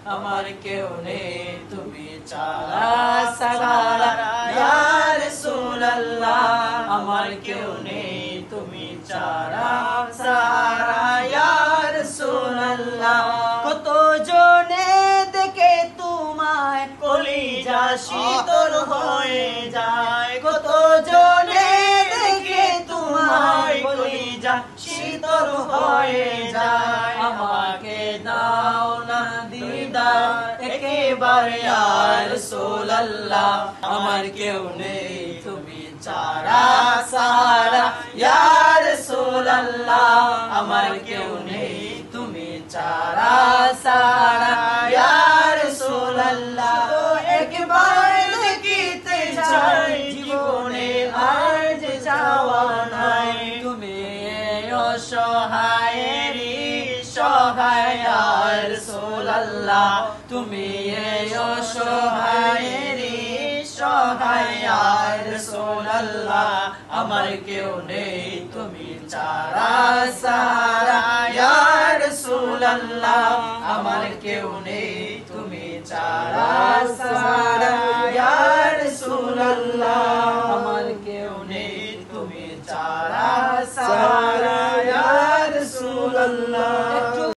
আমার কেউ নেই তুমি ছাড়া সারা ইয়া রাসূলুল্লাহ আমার কেউ নেই তুমি ছাড়া সারা ইয়া রাসূলুল্লাহ কত জনে দেখে তোমায় কলিজা শীতল হয়ে যায় কত জনে দেখে তোমায় কলিজা শীতল হয়ে যায় আমাকে দাও না দিদার একেবারে ইয়া রাসূলুল্লাহ আমার কেউ নেই তুমি ছাড়া সারা ইয়া রাসূলুল্লাহ আমার কেউ নেই তুমি ছাড়া সারা ইয়া রাসূলুল্লাহ একবার দেখিতে চাই জীবনে আর যে যাওয়া নাই তুমি অসহায়েরই সহায় ইয়া রাসূলুল্লাহ তুমি অসহায়েরই সহায় ইয়া রাসূলুল্লাহ আমার কেউ নেই তুমি ছাড়া সারা ইয়া রাসূলুল্লাহ আমার কেউ নেই তুমি ছাড়া সারা ইয়া রাসূলুল্লাহ